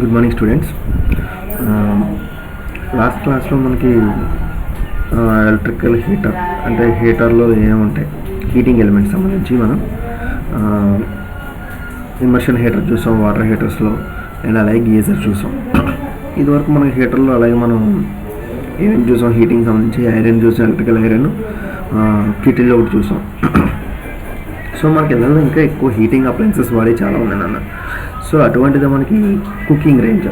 Good morning students. Last క్లాస్లో మనకి electrical heater అంటే హీటర్లో ఏముంటాయి, హీటింగ్ ఎలిమెంట్స్ సంబంధించి మనం ఇమర్షన్ హీటర్ చూసాం, వాటర్ హీటర్స్లో అండ్ అలాగే గీజర్ చూసాం. ఇదివరకు మనకి హీటర్లో అలాగే మనం ఏమేమి చూసాం, హీటింగ్ సంబంధించి ఐరన్ చూసాం, ఎలక్ట్రికల్ ఐరన్, కిటిల్ ఒకటి చూసాం. సో మనకి ఇళ్ళలో ఇంకా ఎక్కువ హీటింగ్ అప్లయన్సెస్ వాడి చాలా ఉన్నాయి నాన్న. సో అటువంటిది మనకి cooking range.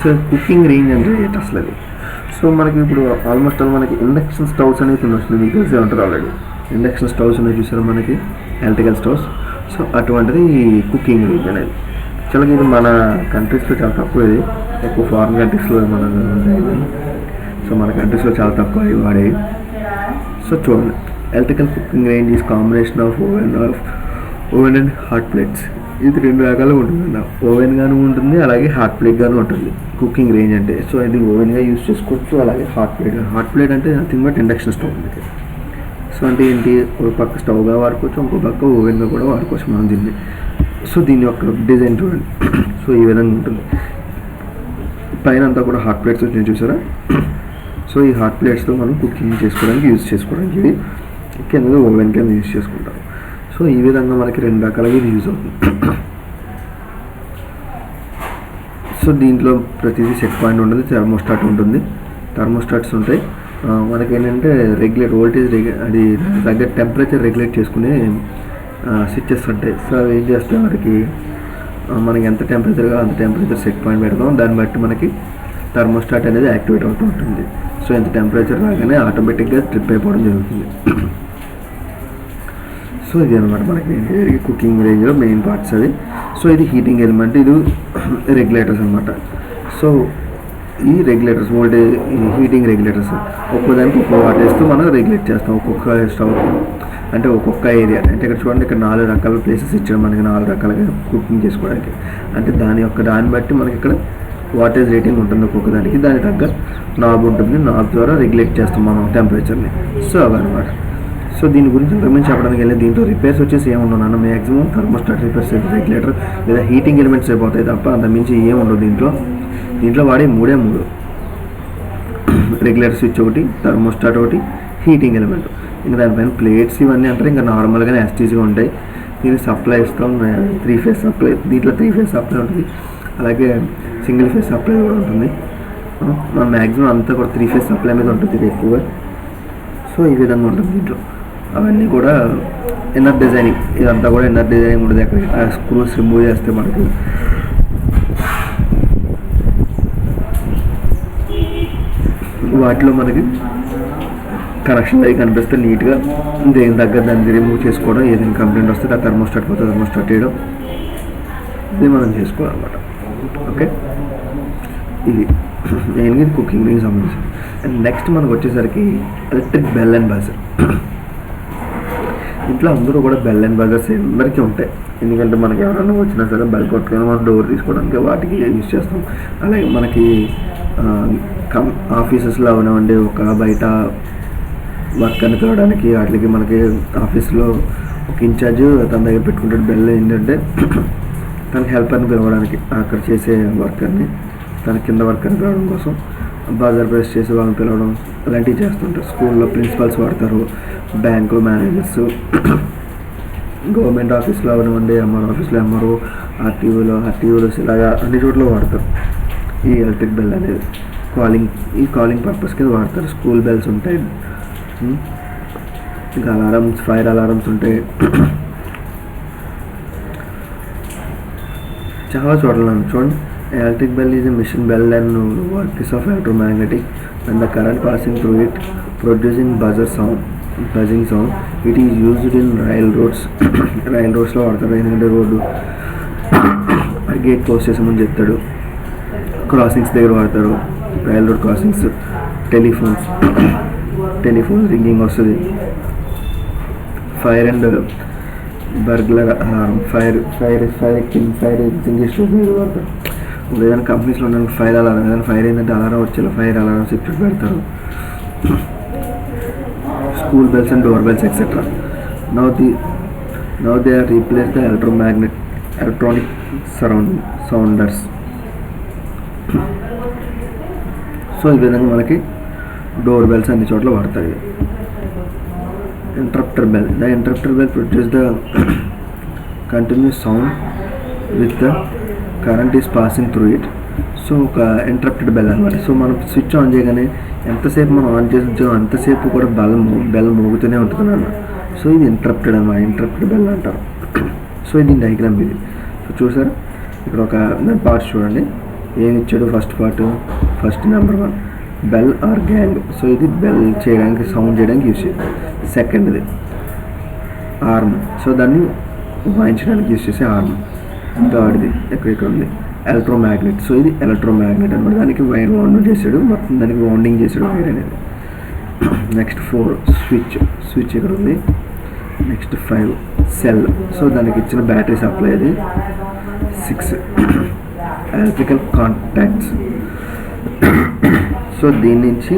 So cooking range అంటే ఏంటి అసలు అది? సో మనకి ఇప్పుడు ఆల్మోస్ట్ మనకి ఇండక్షన్ స్టవ్స్ అనేది కొన్ని వస్తుంది, మీకు తెలిసే ఉంటారు ఆల్రెడీ. ఇండక్షన్ స్టవ్స్ అనేది చూసారు మనకి, ఎలక్ట్రికల్ స్టవ్స్. సో అటువంటిది కుకింగ్ రేంజ్ అనేది చాలా ఇది మన కంట్రీస్లో చాలా తక్కువ, ఇది ఎక్కువ ఫారిన్ కంట్రీస్లో మన సో మన కంట్రీస్లో చాలా తక్కువ ఇవి వాడేవి. సో చూడండి, electrical cooking range is combination of oven and hot plates. ఇది రెండు రకాలుగా ఉంటుందన్న, ఓవెన్ గాను ఉంటుంది అలాగే హాట్ ప్లేట్ గాను ఉంటుంది కుకింగ్ రేంజ్ అంటే. సో ఇది ఓవెన్గా యూజ్ చేసుకోవచ్చు, అలాగే హాట్ ప్లేట్ అంటే నథింగ్ బట్ ఇండక్షన్ స్టవ్ ఉంది. సో అంటే ఏంటి, ఒక పక్క స్టవ్గా వాడుకోవచ్చు, ఇంకో పక్క ఓవెన్గా కూడా వాడుకోవచ్చు మనం దీన్ని. సో దీని యొక్క డిజైన్ చూడండి. సో ఈ విధంగా ఉంటుంది, పైన అంతా కూడా హాట్ ప్లేట్స్ వచ్చి చూసారా. సో ఈ హాట్ ప్లేట్స్తో మనం కుకింగ్ చేసుకోవడానికి యూజ్ చేసుకోవడానికి ఇవి కింద ఓవెన్ కింద యూజ్ చేసుకుంటాం. సో ఈ విధంగా మనకి రెండు రకాలుగా ఇది యూజ్ అవుతుంది. సో దీంట్లో ప్రతిదీ సెట్ పాయింట్ ఉంటుంది, థర్మోస్టాట్ ఉంటుంది, థర్మోస్టాట్స్ ఉంటాయి. మనకి ఏంటంటే రెగ్యులేట్ వోల్టేజ్ అది దగ్గర టెంపరేచర్ రెగ్యులేట్ చేసుకునే స్విచ్చెస్ ఉంటాయి. సో అవి ఏం చేస్తే మనకి ఎంత టెంపరేచర్గా అంత టెంపరేచర్ సెట్ పాయింట్ పెడతాం, దాన్ని బట్టి మనకి థర్మోస్టాట్ అనేది యాక్టివేట్ అవుతూ ఉంటుంది. సో ఎంత టెంపరేచర్ రాగానే ఆటోమేటిక్గా ట్రిప్ అయిపోవడం జరుగుతుంది. సో ఇది అనమాట మనకి కుకింగ్ రేంజ్లో మెయిన్ పార్ట్స్ అవి. సో ఇది హీటింగ్ ఎలిమెంట్, ఇది రెగ్యులేటర్స్ అనమాట. సో ఈ రెగ్యులేటర్స్ వోల్టేజ్ హీటింగ్ రెగ్యులేటర్స్ ఒక్కోదానికి ఒక్కో వాటేస్తూ మనం రెగ్యులేట్ చేస్తాం ఒక్కొక్క స్టవ్ అంటే ఒక్కొక్క ఏరియా. అంటే ఇక్కడ చూడండి, ఇక్కడ 4 రకాల ప్లేసెస్ ఇచ్చాడు మనకి, 4 రకాలుగా కుకింగ్ చేసుకోవడానికి. అంటే దాన్ని బట్టి మనకి ఇక్కడ వాటేజ్ రేటింగ్ ఉంటుంది ఒక్కొక్క దానికి, దాని తగ్గ నాబ్ ఉంటుంది, నాబ్ ద్వారా రెగ్యులేట్ చేస్తాం మనం టెంపరేచర్ని. సో అవన్నమాట. సో దీని గురించి ఇంతకుమించి చెప్పడానికి వెళ్ళి దీంట్లో రిపేర్స్ వచ్చేసి ఏముండవు, మ్యాక్సిమం థర్మోస్టాట్ రిపేర్స్, రెగ్యులేటర్ లేదా హీటింగ్ ఎలిమెంట్స్ అయిపోతాయి తప్ప అంతకుమించి ఏముండవు దీంట్లో వాడే 3 రెగ్యులేటర్ స్విచ్ ఒకటి, థర్మోస్టాట్ ఒకటి, హీటింగ్ ఎలిమెంట్. ఇంకా దానిపైన ప్లేట్స్ ఇవన్నీ అంటారు ఇంకా నార్మల్గానే యాస్టీస్గా ఉంటాయి. దీనికి సప్లై ఇస్తాం, 3 ఫేజ్ సప్లై. దీంట్లో 3 ఫేజ్ సప్లై ఉంటుంది, అలాగే సింగిల్ ఫేజ్ సప్లై కూడా ఉంటుంది. మన మ్యాక్సిమం అంతా కూడా 3 ఫేజ్ సప్లై మీద ఉంటుంది ఇది ఎక్కువగా. సో ఈ విధంగా ఉంటుంది దీంట్లో. అవన్నీ కూడా ఇన్నర్ డిజైనింగ్, ఇదంతా కూడా ఇన్నర్ డిజైనింగ్ ఉంటుంది. అక్కడ స్క్రూస్ రిమూవ్ చేస్తే మనకి వాటిలో మనకి కనెక్షన్ అవి కనిపిస్తే నీట్గా దేని దగ్గర దాన్ని రిమూవ్ చేసుకోవడం, ఏదైనా కంప్లైంట్ వస్తే ఆ థర్మోస్టాట్ పోతే థర్మోస్టాట్ చేయడం, ఇది మనం చేసుకోవాలన్నమాట. ఓకే, ఇది మెయిన్గా ఇది కుకింగ్ సంబంధించి. అండ్ నెక్స్ట్ మనకు వచ్చేసరికి ఎలక్ట్రిక్ బెల్ అండ్ బజర్. ఇంట్లో అందరూ కూడా బెల్ అండ్ బజర్స్ అందరికీ ఉంటాయి, ఎందుకంటే మనకి ఎవరైనా వచ్చినా సరే బెల్ కొట్టుకొని మనం డోర్ తీసుకోవడానికి వాటికి యూజ్ చేస్తాం. అలాగే మనకి ఆఫీసెస్లో అవనివ్వండి, ఒక బయట వర్క్ అని పిలవడానికి వాటికి మనకి ఆఫీస్లో ఒక ఇన్ఛార్జ్ తన దగ్గర పెట్టుకుంటాడు బెల్. ఏంటంటే తనకి హెల్పర్ని పిలవడానికి, అక్కడ చేసే వర్కర్ని తన కింద వర్కర్ని పిలవడం కోసం బజర్ ప్రెస్ చేసి వాళ్ళని పిలవడం అలాంటివి చేస్తుంటారు. స్కూల్లో ప్రిన్సిపల్స్ వాడతారు, బ్యాంకులో మేనేజర్స్, గవర్నమెంట్ ఆఫీస్లో అవనివ్వండి, ఎంఆర్ఓ ఆఫీస్లో ఎంఆర్ఓ, ఆర్టీఓలో ఇలాగా అన్ని చోట్ల వాడతారు ఈ ఎలక్ట్రిక్ బెల్ అనేది. కాలింగ్ పర్పస్ కింద వాడతారు. స్కూల్ బెల్స్ ఉంటాయి, ఇంకా అలారమ్స్, ఫైర్ అలారమ్స్ ఉంటాయి, చాలా చోట్ల. చూడండి, electric bell is a machine bell and works of electromagnetic and the current passing through it producing buzzing sound. It is used in railroads. Railroadsలో వాడతారు, ఎందుకంటే రోడ్డు గేట్ క్లోజ్ చేసామని చెప్తాడు. క్రాసింగ్స్ దగ్గర వాడతారు, rail road crossings. Telephone ringing వస్తుంది. Fire and burglar alarm, fire extinguisher వాడతారు. ఏదైనా కంపెనీస్లో ఉన్న ఫైర్ అలారం, ఏదైనా ఫైర్ ఏంటంటే అలారం వచ్చేలా ఫైర్ అలారం సెక్యూరిటీ పెడతారు. School bells and door bells etcetera. Now they are replaced the electronic sounders. So ఈ విధంగా మనకి డోర్ బెల్స్ అన్ని చోట్ల వాడతాయి. Interrupter bell, the interrupter bell produce the continuous sound with the current is passing through it. So ఒక interrupted bell అనమాట. So మనం switch on చేయగానే ఎంతసేపు మనం ఆన్ చేసి ఉంచామో అంతసేపు కూడా బెల్ మోగుతూనే ఉంటుంది అన్నమాట. సో ఇది ఇంటరప్టెడ్ అనమాట, ఇంటరప్టెడ్ బెల్ అంటారు. సో ఇది డయాగ్రామ్ ఇది. సో చూసారు ఇక్కడ ఒక పార్ట్స్ చూడండి ఏమి ఇచ్చాడు. First number 1 bell or gong. So ఇది బెల్ చేయడానికి, సౌండ్ చేయడానికి యూజ్ చేయాలి. సెకండ్ది ఆర్మ్, సో దాన్ని వాయించడానికి యూజ్ చేసే ఆర్మ్. థర్డ్ది ఇక్కడ ఉంది ఎలక్ట్రోమ్యాగ్నెట్. సో ఇది ఎలక్ట్రోమ్యాగ్నెట్ అనమాట, దానికి వైర్ వౌండ్ చేశాడు, మొత్తం దానికి వౌండింగ్ చేశాడు వైర్ అనేది. నెక్స్ట్ 4 స్విచ్ ఇక్కడ ఉంది. నెక్స్ట్ 5 సెల్, సో దానికి ఇచ్చిన బ్యాటరీ సప్లై అది. 6 ఎలక్ట్రికల్ కాంటాక్ట్స్. సో దీని నుంచి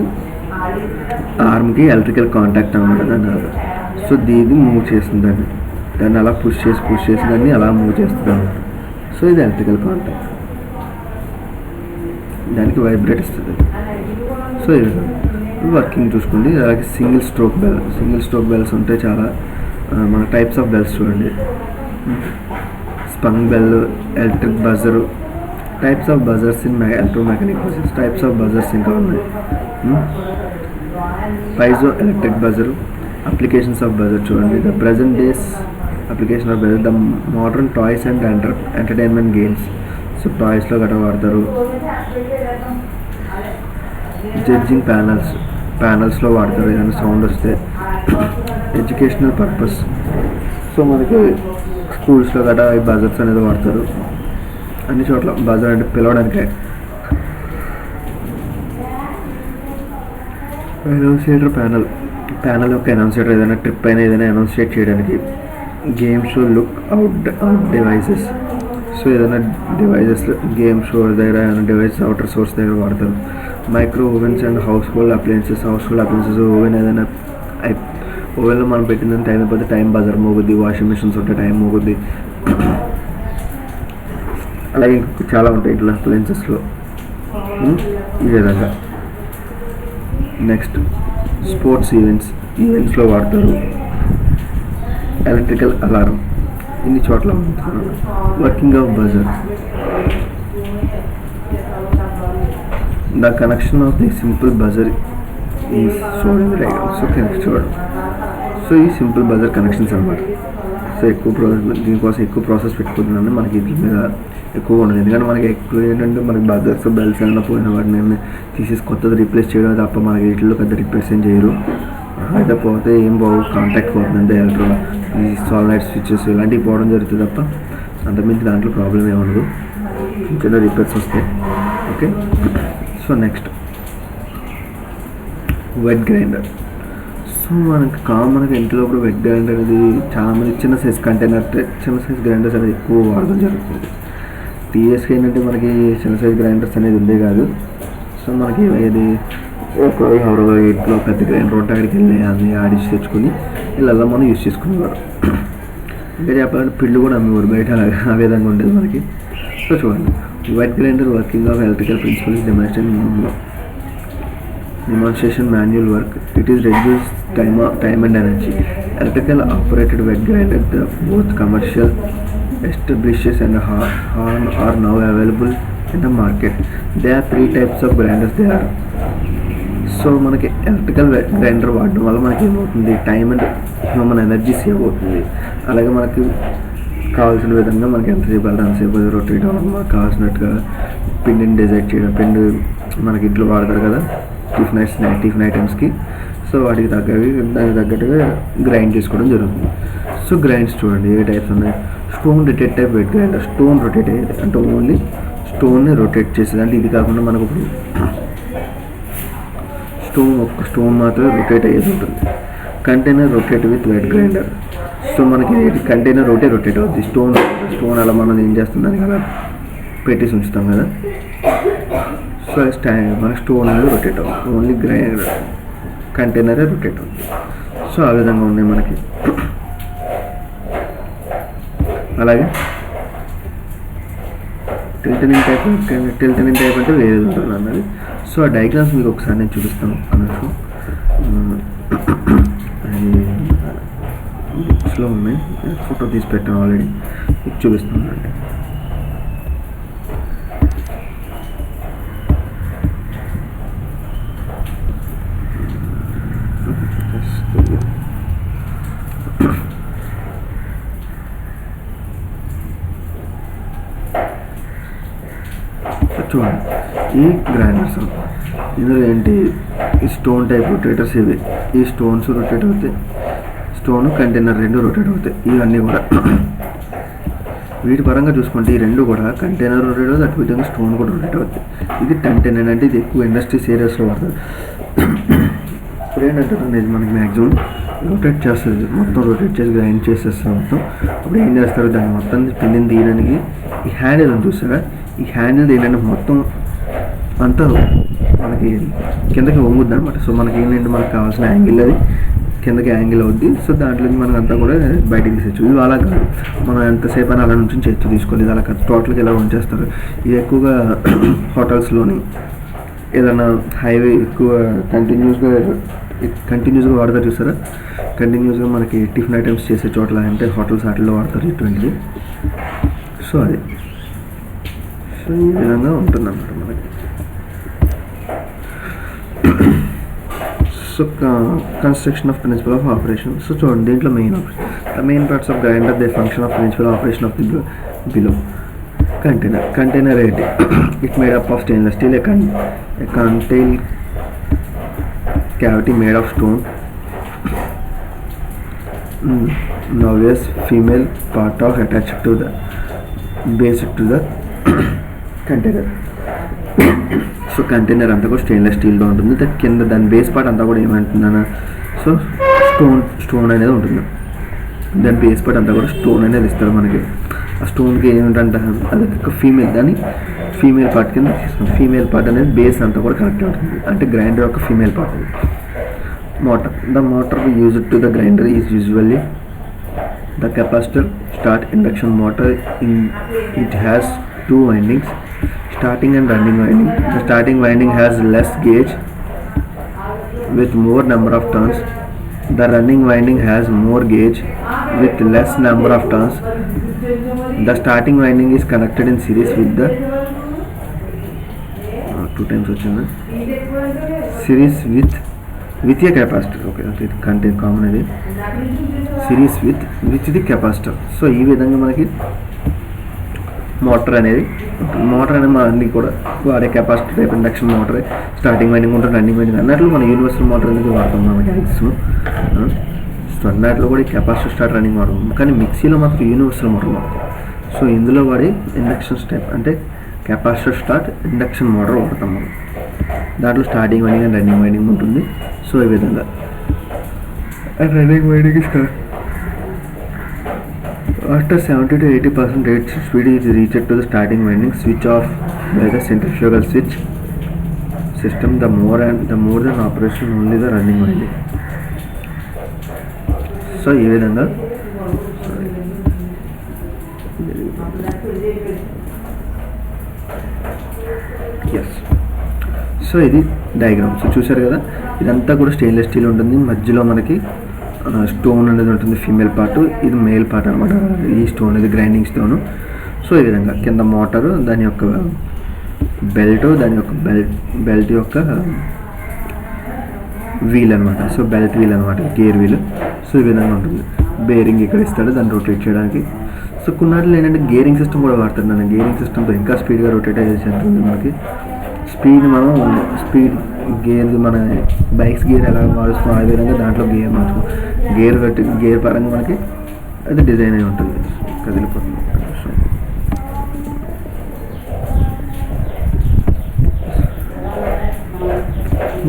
ఆర్మ్కి ఎలక్ట్రికల్ కాంటాక్ట్ అనమాట దాన్ని. సో దీన్ని మూవ్ చేస్తుంది, దాన్ని అలా పుష్ చేసి దాన్ని అలా మూవ్ చేస్తుంది అనమాట. సో ఇది ఎలక్ట్రికల్ కాంటాక్ట్, దానికి వైబ్రేట్ ఇస్తుంది. సో ఇది వర్కింగ్ చూసుకోండి. అలాగే సింగిల్ స్ట్రోక్ బెల్స్ ఉంటాయి చాలా. మన టైప్స్ ఆఫ్ బెల్స్ చూడండి. Spring bell, electric buzzer, types of buzzers in electromechanic process, types of buzzers ఇంకా ఉన్నాయి. Piezo electric buzzer, applications of buzzer చూడండి. The present days application of buzzer, the modern toys and entertainment games. So టాయ్స్లో గట్రా వాడతారు. Judging ప్యానల్స్లో వాడతారు ఏదైనా sound వస్తే. Educational purpose, so మనకి స్కూల్స్లో గట్రా ఈ బజర్స్ అనేది వాడతారు. అన్ని చోట్ల బజర్ అంటే పిలవడానికి. అనౌన్సియేటర్ ప్యానల్ యొక్క అనౌన్సియేటర్ ఏదైనా ట్రిప్ అయినా ఏదైనా అనౌన్సియేట్ చేయడానికి. Game show look out devices, so ఏదైనా డివైజెస్ గేమ్ షో దగ్గర ఏదైనా డివైస్ అవుటర్ సోర్స్ దగ్గర వాడతారు. Micro ovens and household appliances oven ఏదైనా ఓవెన్లో మనం పెట్టిందని టైం అయిపోతే టైం బజర్ మోగుద్ది. వాషింగ్ మిషన్స్ ఉంటే టైం మోగుద్ది. అలాగే చాలా ఉంటాయి ఇట్లా అప్లయన్సెస్లో ఈ విధంగా. నెక్స్ట్ స్పోర్ట్స్ ఈవెంట్స్లో వాడతారు. ఎలక్ట్రికల్ అలారం ఇన్ని చోట్ల ఉంటుంది. Working of buzzer, the connection of the simple buzzer is shown in the diagram. So చూడండి, సో ఈ సింపుల్ బజర్ కనెక్షన్స్ అన్నమాట. సో దీనికోసం ఎక్కువ ప్రాసెస్ పెట్టుకుంటున్నాను, మనకి వీటి మీద ఎక్కువ ఉండదు. ఎందుకంటే మనకి ఎక్కువ ఏంటంటే మనకి బజర్స్ బెల్స్ ఏమైనా పోయిన వాటిని తీసేసి కొత్తది రీప్లేస్ చేయడం తప్ప మనకి వీటిలో పెద్ద రిపేర్స్ ఏం చేయరు. అయితే పోతే ఏం బాగు కాంటాక్ట్ పోతుంది అంటే ఈ సాలిడ్ స్విచెస్ ఇలాంటివి పోవడం జరుగుతుంది తప్ప అంతకుమించి దాంట్లో ప్రాబ్లం ఏముండదు. చిన్న రిపేర్స్ వస్తాయి. Okay, so next wet grinder. So మనకి కామన్గా ఇంట్లో కూడా వెట్ గ్రైండర్ అనేది చాలామంది చిన్న సైజ్ గ్రైండర్స్ అనేది ఎక్కువ వాడడం జరుగుతుంది. టీవీఎస్కి ఏంటంటే మనకి చిన్న సైజ్ గ్రైండర్స్ అనేది ఉండే కాదు. సో మనకి ఇది ఎవరో ఇంట్లో పెద్ద గ్రైండర్ ఉంటే అక్కడికి వెళ్ళి అన్ని ఆడిచి తెచ్చుకొని ఇలా మనం యూజ్ చేసుకునేవారు. ఇంకా చెప్పాలంటే పిల్లు కూడా అమ్మేవారు బయట, ఆ విధంగా ఉండేది మనకి. సో చూడండి, wet grinder working of electrical principle demonstration manual work. It is reduced time and energy. Electrical operated wet grinder, both commercial establishes and are now available in the market. There are 3 types of grinders there are. So మనకి electrical grinder వాడడం వల్ల మనకి ఏమవుతుంది, time and human energy save అవుతుంది. అలాగే మనకి కావాల్సిన విధంగా మనకి ఎంతసేపు వెళ్ళాలి అంతసేపు రొటేట్ అవ్వడం, మనకు కావాల్సినట్టుగా పిండిని డిజైడ్ చేయడం. పిండి మనకి ఇంట్లో వాడతారు కదా టిఫిన్ ఐటమ్స్కి. సో వాటికి దానికి తగ్గట్టుగా గ్రైండ్ చేసుకోవడం జరుగుతుంది. సో గ్రైండ్స్ చూడండి ఏ టైప్స్ ఉన్నాయి. Stone rotate type wet grinder, stone rotate అయ్యేది అంటే ఓన్లీ స్టోన్ని రొటేట్ చేసేది. అంటే ఇది కాకుండా మనకు ఇప్పుడు స్టోన్ మాత్రమే రొటేట్ అయ్యేది ఉంటుంది. Container rotate with wet grinder. So మనకి కంటైనర్ రొటేట్ అవుతుంది. స్టోన్ అలా మనం ఏం చేస్తాం దానికి అలా పెట్టేసి ఉంచుతాం కదా. సో మన స్టోన్ అనేది రొటేట్ అవుతుంది, ఓన్లీ కంటైనరే రొటేట్ అవుతుంది. సో ఆ విధంగా ఉన్నాయి మనకి. అలాగే టిల్టనింగ్ టైప్ అంటే వేరేది ఉంటుంది అన్నది. సో ఆ డయాగ్రామ్స్ మీకు ఒకసారి నేను చూపిస్తాను అన్నట్టు. అది బుక్స్లో ఉన్నాయి, ఫోటో తీసి పెట్టాను ఆల్రెడీ, మీకు చూపిస్తున్నాను అండి. చూడండి, ఈ గ్రైండర్స్ ఇందులో ఏంటి, ఈ స్టోన్ టైప్ రొటేటర్స్ ఇవి. ఈ స్టోన్స్ రొటేట్ అవుతాయి, స్టోన్ కంటైనర్ రెండు రొటేట్ అవుతాయి. ఇవన్నీ కూడా వీటి పరంగా చూసుకుంటే ఈ రెండు కూడా కంటైనర్ రొటేట్ అవుతుంది, అటు విధంగా స్టోన్ కూడా రొటేట్ అవుతాయి. ఇది 1010 అంటే ఇది ఎక్కువ ఇండస్ట్రీస్ ఏరియాస్లో వాడతారు. ఇప్పుడు ఏంటంటే మనకి మ్యాక్సిమం రొటేట్ చేస్తుంది, మొత్తం రొటేట్ చేసి గ్రైండ్ చేసేస్తారు మొత్తం. అప్పుడు ఏం చేస్తారు, దాన్ని మొత్తం పిండిని తీయడానికి ఈ హ్యాండిల్ అని చూస్తారా, ఈ హ్యాండిల్ ఏంటంటే మొత్తం అంతా మనకి కిందకి వంగుద్ది అనమాట. సో మనకి ఏంటంటే మనకు కావాల్సిన యాంగిల్ అది కిందకి యాంగిల్ అవుద్ది. సో దాంట్లో మనకు అంతా కూడా బయటికి తీసేచ్చు. ఇవి అలా కాదు, మనం ఎంతసేపు అని అలా నుంచి చేస్తూ తీసుకోలేదు, అలా కాదు టోటల్గా ఇలా ఉంచేస్తారు. ఇది ఎక్కువగా హోటల్స్లోని ఏదైనా హైవే ఎక్కువ కంటిన్యూస్గా వాడతారు చూస్తారా, కంటిన్యూస్గా మనకి టిఫిన్ ఐటమ్స్ చేసే చోట్ల అంటే హోటల్స్ వాటిల్లో వాడతారు ఇటువంటిది. సో అది సో ఈ విధంగా ఉంటుందన్నమాట మనకి. So construction of principle of operation. So చూడండి, దీంట్లో main parts of grinder they function of principle operation of the below. Container ఏంటి, it made up of stainless steel, a contain cavity made of stone. Now yes, female part of attached to the base to the container. So container అంతా కూడా stainless స్టీల్గా ఉంటుంది. కింద దాని base part అంతా కూడా ఏమంటున్నాను, so stone అనేది ఉంటుంది. దాని బేస్ పార్ట్ అంతా కూడా స్టోన్ అనేది ఇస్తారు మనకి. ఆ స్టోన్కి ఏమిటంటే అది ఒక ఫీమేల్ పార్ట్ కింద తీసుకుంటాం. ఫీమేల్ పార్ట్ అనేది బేస్ అంతా కూడా కనెక్ట్ అవుతుంది, అంటే గ్రైండర్ యొక్క female part. Motor, the motor used to the grinder is usually the capacitor start induction motor. It has 2 windings, starting and running winding. The starting winding has less gauge with more number of turns. The running winding has more gauge with less number of turns. The starting winding is connected in series with the series with a capacitor. Okay, it contain common ఇది series with the capacitor. So ఈ విధంగా మనకి motor అనేది మన అన్ని కూడా వాడే capacitor type induction motor. Starting winding ఉంటుంది, రన్నింగ్ వైండింగ్ అన్నట్లు మన యూనివర్సల్ మోటార్ అనేది వాడతాం మనం మ్యాక్సిమం. సో అన్నట్లు కూడా కెపాసిటర్ స్టార్ట్ రన్నింగ్ వాడతాం, కానీ మిక్సీలో మాత్రం యూనివర్సల్ మోటార్ వాడతాం. సో ఇందులో వాడి ఇండక్షన్ స్టెప్ అంటే కెపాసిటర్ స్టార్ట్ ఇండక్షన్ మోటార్ వాడతాం మనం. దాంట్లో starting winding and running winding ఉంటుంది. సో ఈ విధంగా running winding after 70 to 80% rate speed is reached to the starting winding, switch off by the centrifugal switch system. The more than operation only the running winding. So ఈ విధంగా yes. So ఇది diagram. So చూసారు కదా, ఇదంతా కూడా stainless steel ఉంటుంది. మధ్యలో మనకి స్టోన్ అనేది ఉంటుంది, ఫీమేల్ పార్ట్. ఇది మేల్ పార్ట్ అనమాట, ఈ స్టోన్ ఇది గ్రైండింగ్ స్టోను. సో ఈ విధంగా కింద మోటారు, దాని యొక్క బెల్ట్, దాని యొక్క బెల్ట్ యొక్క వీల్ అనమాట. సో బెల్ట్ వీల్ అనమాట, గేర్ వీల్. సో ఈ విధంగా ఉంటుంది. బేరింగ్ ఇక్కడ ఇస్తాడు దాన్ని రొటేట్ చేయడానికి. సో కొన్నాళ్ళు ఏంటంటే గేరింగ్ సిస్టమ్ కూడా వాడుతాడు. దాన్ని గేరింగ్ సిస్టమ్తో ఇంకా స్పీడ్గా రొటేట్ అయ్యేది మనకి. స్పీడ్ గేర్ మన బైక్స్ గేర్ ఎలా మారుస్తాం ఆ విధంగా దాంట్లో గేర్ మార్చుకో, గేర్ పరంగా మనకి అది డిజైన్ అయి ఉంటుంది, కదిలిపోతుంది.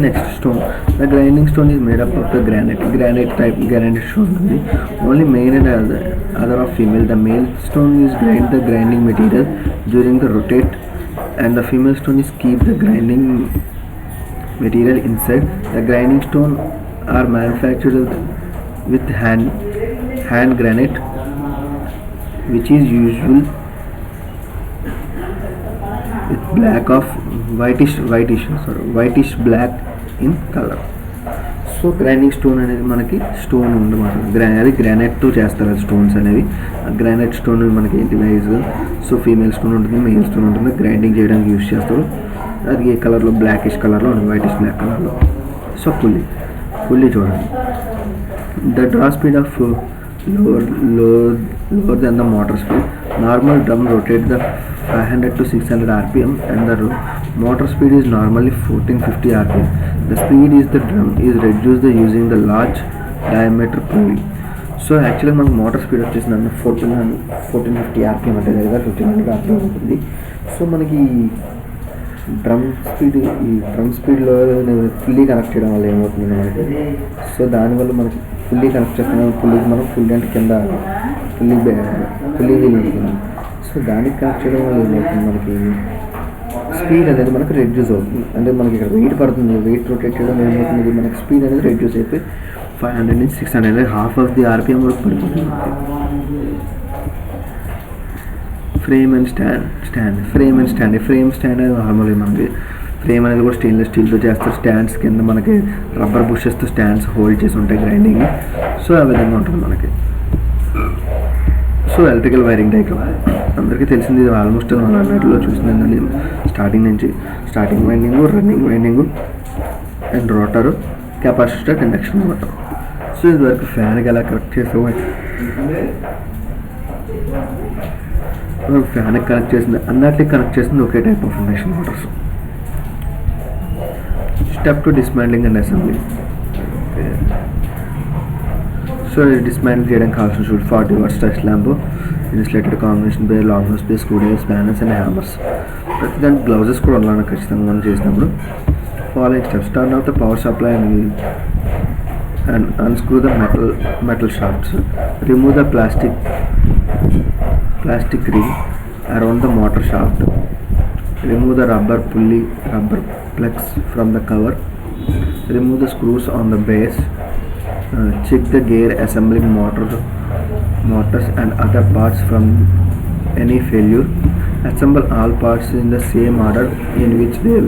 Next stone. The grinding stone is made up of the granite stone ఉంది. Only main and other of female. The male stone is grind the grinding material during the rotate and the female stone is keep the grinding material inside. The grinding stone are manufactured with hand granite, which is with black of whitish black in colour. So grinding stone అనేది మనకి stone ఉండమాట, అది granite చేస్తారు అది stones అనేవి. Granite stone మనకి ఏంటి వైజ్గా, so female stone ఉంటుంది, మెయిల్ స్టోన్ ఉంటుంది, గ్రైండింగ్ చేయడానికి యూస్ చేస్తారు. అది ఏ కలర్లో, బ్లాకిష్ కలర్లో ఉంటుంది, వైటిష్ బ్లాక్ కలర్లో. సో పుల్లి చూడండి, the draw speed of lower than the motor speed. Normal drum rotates the 500 to 600 rpm and the motor speed is normally 1450 rpm. The speed is the drum is reduced using the large diameter pulley. So యాక్చువల్గా మనకు motor speed వచ్చేసి 1450 rpm అంటే లేదా 1500 rpm ఉంటుంది. So మనకి drum స్పీడ్లో fully connect చేయడం వల్ల ఏమవుతుంది మనకి, సో దానివల్ల మనకి ఫుల్లీ కనెక్ట్ చేస్తున్నాం, పుల్లీకి మనం ఫుల్లీ అంటే కింద పుల్లీ వీల్ ఉంటుంది. సో దానికి కనెక్ట్ చేయడం వల్ల ఏమవుతుంది మనకి స్పీడ్ అనేది మనకు రెడ్యూస్ అవుతుంది. అంటే మనకి ఇక్కడ వెయిట్ పడుతుంది, వెయిట్ రొటేట్ చేయడం ఏమవుతుంది మనకి స్పీడ్ అనేది రెడ్యూస్ అయిపోయి 500 నుంచి 600 హాఫ్ ఆఫ్ ది ఆర్పిఎం వరకు పడిపోతుంది. ఫ్రేమ్ అండ్ స్టాండ్ అనేది నార్మల్గా మనకి ఫ్రేమ్ అనేది కూడా స్టెయిన్లెస్ స్టీల్తో చేస్తారు. స్టాండ్స్ కింద మనకి రబ్బర్ బుషెస్తో స్టాండ్స్ హోల్డ్ చేసి ఉంటాయి గ్రైండింగ్. సో ఆ విధంగా ఉంటుంది మనకి. సో ఎలక్ట్రికల్ వైరింగ్ డయాగ్రామ్ అందరికీ తెలిసింది, ఇది ఆల్మోస్ట్ మనం అన్నట్లో చూసిందండి. Starting winding, running winding and rotor, capacitor, induction motor. So ఇదివరకు ఫ్యాన్కి ఎలా కనెక్ట్ చేసాము, ఫ్యాన్కి కనెక్ట్ చేసింది అన్నట్లే కనెక్ట్ చేసింది ఒకే type of induction motors. Step to dismantling and assembly. So dismantle చేయడానికి కావాల్సిన shoot 40 watts touch lamp, insulated combination bare, long nose base, screw drivers, spanners and hammers. ప్రతి దానికి గ్లౌజెస్ కూడా ఉండాలి ఖచ్చితంగా మనం చేసినప్పుడు. Following steps: turn off the power supply and unscrew the metal shafts. Remove the plastic ring around the motor shaft. Remove the rubber plugs from the cover. Remove the screws on the base. Check the gear assembling motors and other parts from any failure. Assemble all parts in the same order in which they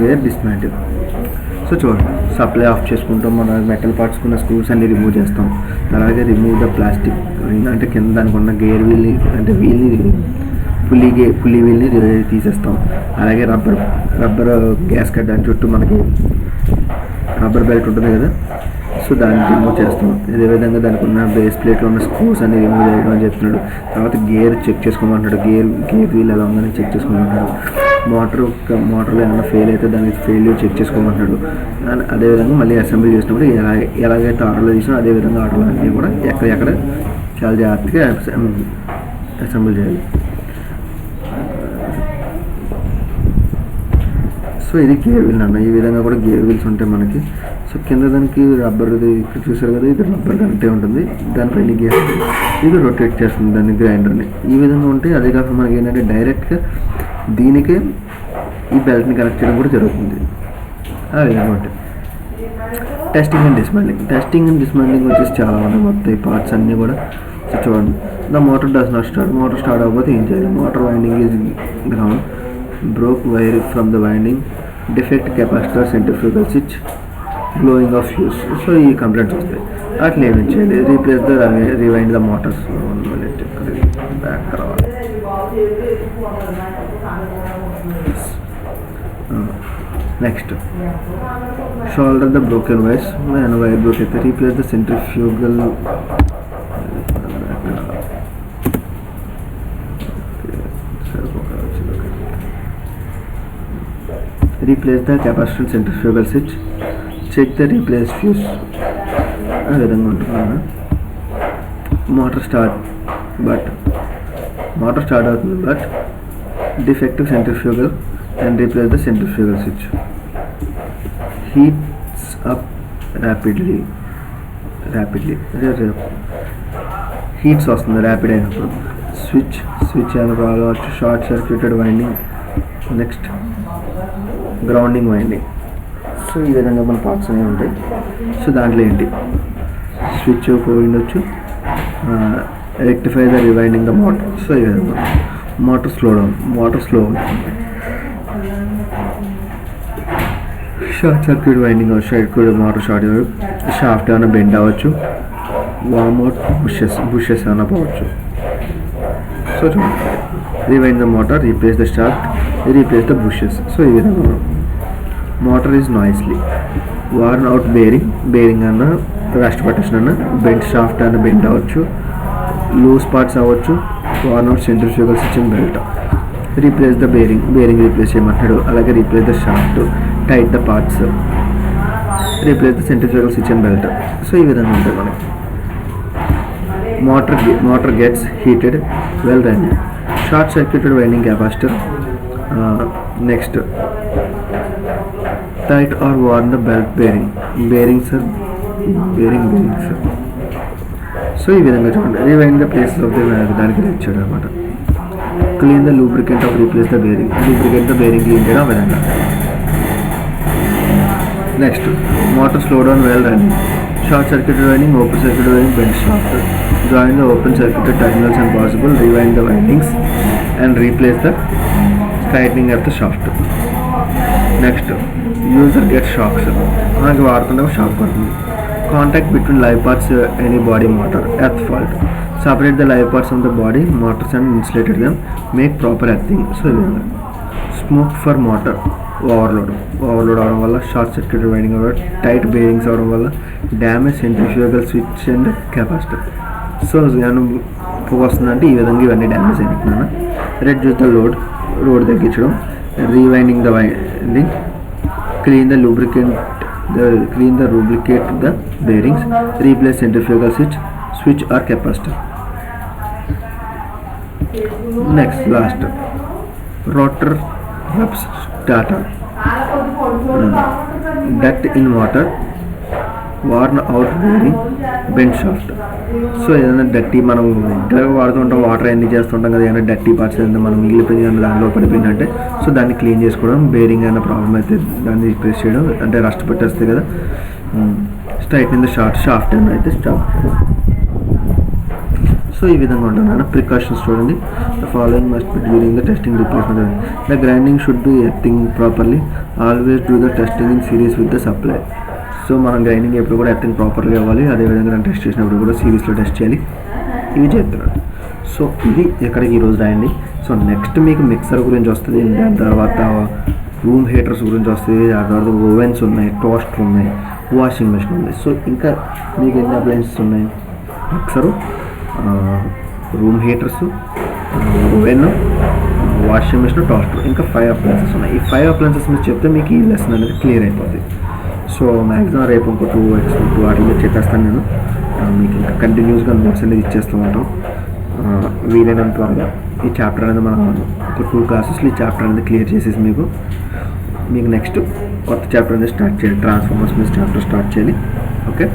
were dismantled. So చూడండి, supply of చేసుకుంటాం, మన metal parts ఉన్న screws అన్ని remove చేస్తాం. అలాగే remove the plastic ring అంటే కింద దానికి ఉన్న గేర్ వీల్ని అంటే పుల్లీ వీల్ని తీసేస్తాం. అలాగే రబ్బర్ గ్యాస్ కట్ దాని చుట్టూ మనకి రబ్బర్ బెల్ట్ ఉంటుంది కదా, సో దాన్ని రిమూవ్ చేస్తాం. అదేవిధంగా దానికి ఉన్న బేస్ ప్లేట్లో ఉన్న స్క్రూస్ అన్ని రిమూవ్ చేయడం అని చెప్తున్నాడు. తర్వాత గేర్ చెక్ చేసుకోమంటున్నాడు, గేర్ వీల్ ఎలా ఉందని చెక్ చేసుకోమంటున్నాడు. మోటార్లో ఏమైనా ఫెయిల్ అయితే దానికి ఫెయిల్యూర్ చెక్ చేసుకోమంటున్నాడు. అండ్ అదేవిధంగా మళ్ళీ అసెంబ్లీ చేసినప్పుడు ఎలాగైతే ఆర్డర్లో చేసినా అదేవిధంగా ఆర్డర్లు అన్నీ కూడా ఎక్కడ చాలా జాగ్రత్తగా అసెంబ్లీ చేయాలి. సో ఇది గేర్ వీల్ అన్న, ఈ విధంగా కూడా గేర్ వీల్స్ ఉంటాయి మనకి. సో కింద దానికి రబ్బర్ది ఇక్కడ చూసారు కదా, ఇది రబ్బర్ కనెక్టే ఉంటుంది, దానిపైన గేర్ ఇది రొటేట్ చేస్తుంది దాన్ని గ్రైండర్ని. ఈ విధంగా ఉంటే అదే కాకుండా మనకి ఏంటంటే డైరెక్ట్గా దీనికే ఈ బెల్ట్ని కనెక్ట్ చేయడం కూడా జరుగుతుంది. ఆ విధంగా ఉంటాయి. టెస్టింగ్ అండ్ డిస్మాండ్లింగ్ వచ్చేసి చాలా ఉన్నాయి మొత్తం ఈ పార్ట్స్ అన్నీ కూడా. సో చూడండి, the motor does not start అవ్వకపోతే ఏం చేయాలి? Motor winding is ground, broke wire from the winding, defect capacitor, centrifugal switch, blowing of fuse. So ఈ కంప్లైంట్స్ వస్తాయి. అట్లా ఏమి చేయాలి? Replace the rewind the motors. Back రావాలి. Next solder the broken wires and wire broke అయితే replace the centrifugal, replace the capacitor, centrifugal switch, check the replace fuse. ఆ విధంగా ఉంటుంది. మోటార్ స్టార్ట్ అవుతుంది but defective centrifugal and replace the centrifugal switch. Heats up rapidly. Heats వస్తుంది rapid అయినప్పుడు. Switch అయినప్పుడు short circuited winding. Next grounding winding. So ఈ విధంగా మన పార్ట్స్ అనేవి ఉంటాయి. సో దాంట్లో ఏంటి, స్విచ్ పోయిండొచ్చు, rectify the rewinding the motor. So ఈ విధంగా motor slow down, motor slow అవుతుంది. Short circuit winding circuit motor short shaft ఏమైనా బెండ్ అవ్వచ్చు, వామ్ అవుట్ బుషెస్ ఏమైనా పోవచ్చు. సో చూడండి, rewind the motor, replace the shaft, replace the bushes. So ఈ విధంగా motor is noisily, worn out bearing అన్న rust పట్టేషన్ అన్న, బెండ్ షాఫ్ట్ అన్న బెండ్ అవ్వచ్చు, లూజ్ పార్ట్స్ అవ్వచ్చు, worn out centrifugal system belt, replace the bearing replace చేయమంటాడు. అలాగే replace the shaft, tight the parts, replace the centrifugal system belt. So ఈ విధంగా ఉంటుంది మనకి. Motor gets heated well running, short circuited winding capacitor. Next tight or worn the belt bearings. So ఈ విధంగా చూడండి, rewind the place of దానికి ఇచ్చాడు అనమాట. Clean the lubricant of replace the bearing, lubricant the bearing clean చేయడం విధంగా. Next motor slow down well running, short circuited winding, open circuited winding, bend shaft, join the open circuited terminals and possible, rewind the windings and replace the straightening of the shaft. Next user get shocks, మనకి వాడుతుంటే shock పడుతుంది. Contact between live parts any body motor, earth fault, separate the live parts of the body Motors and insulated them, make proper earthing. So smoke for motor, overload అవడం వల్ల, short circuit winding అవ్వడం, tight bearings అవడం వల్ల, damage centrifugal switch and capacitor. So పొగ వస్తుందంటే ఈ విధంగా ఇవన్నీ డ్యామేజ్ అయిపోతున్నాను. రెడ్యూస్ ద లోడ్ తగ్గించడం, rewinding the winding, clean the lubricate the bearings, replace centrifugal switch or capacitor. Next, last, rotor rubs data, duct in water, worn out bearing, bent shaft. So ఏదైనా dirty మనం రెగ్యులర్గా వాడుతుంటాం, water అన్నీ చేస్తుంటాం కదా, ఏదైనా dirty parts ఏదైనా మనం మిగిలిపోయింది దానిలో పడిపోయిందంటే సో దాన్ని క్లీన్ చేసుకోవడం, బేరింగ్ అయినా ప్రాబ్లం అయితే దాన్ని రీప్లేస్ చేయడం, అంటే రస్ట్ పెట్టేస్తుంది కదా. స్ట్రైట్నింగ్ ద షాఫ్ట్ అని అయితే స్టాప్. సో ఈ విధంగా ఉంటుంది. ప్రికాషన్స్ చూడండి, the following must be during the testing replacement. The grinding should be earthing properly, always do the testing in series with the supply. So మనం grinding ఎప్పుడు కూడా earthing ప్రాపర్గా ఇవ్వాలి, అదేవిధంగా నేను టెస్ట్ చేసినప్పుడు కూడా సిరీస్లో టెస్ట్ చేయాలి. ఇవి చేస్తున్నాను. సో ఇది ఎక్కడికి ఈరోజు రాయండి. సో నెక్స్ట్ మీకు మిక్సర్ గురించి వస్తుంది, దాని తర్వాత రూమ్ హీటర్స్ గురించి వస్తుంది, దాని తర్వాత ఓవెన్స్ ఉన్నాయి, టోస్టర్ ఉన్నాయి, వాషింగ్ మెషిన్ ఉంది. సో ఇంకా మీకు ఎన్ని అప్లయన్సెస్ ఉన్నాయి? Mixer, room heaters, oven, washing machine, toaster, ఇంకా 5 అప్లయన్సెస్ ఉన్నాయి. ఈ 5 అప్లయన్సెస్ మీరు చెప్తే మీకు ఈ లెసన్ అనేది క్లియర్ అయిపోతుంది. సో మ్యాక్సిమం రేపు ఇంకో 2 వాటిలో చెప్పేస్తాను నేను. మీకు ఇంకా కంటిన్యూస్గా నోట్స్ అనేది ఇచ్చేస్తూ ఉంటాం. వీలైనంత త్వరగా ఈ చాప్టర్ అనేది మనం ఒక 2 క్లాసెస్లో ఈ చాప్టర్ అనేది క్లియర్ చేసేసి మీకు నెక్స్ట్ కొత్త చాప్టర్ అనేది స్టార్ట్ చేయాలి, ట్రాన్స్ఫార్మర్స్ మీద చాప్టర్ స్టార్ట్ చేయాలి. ఓకే.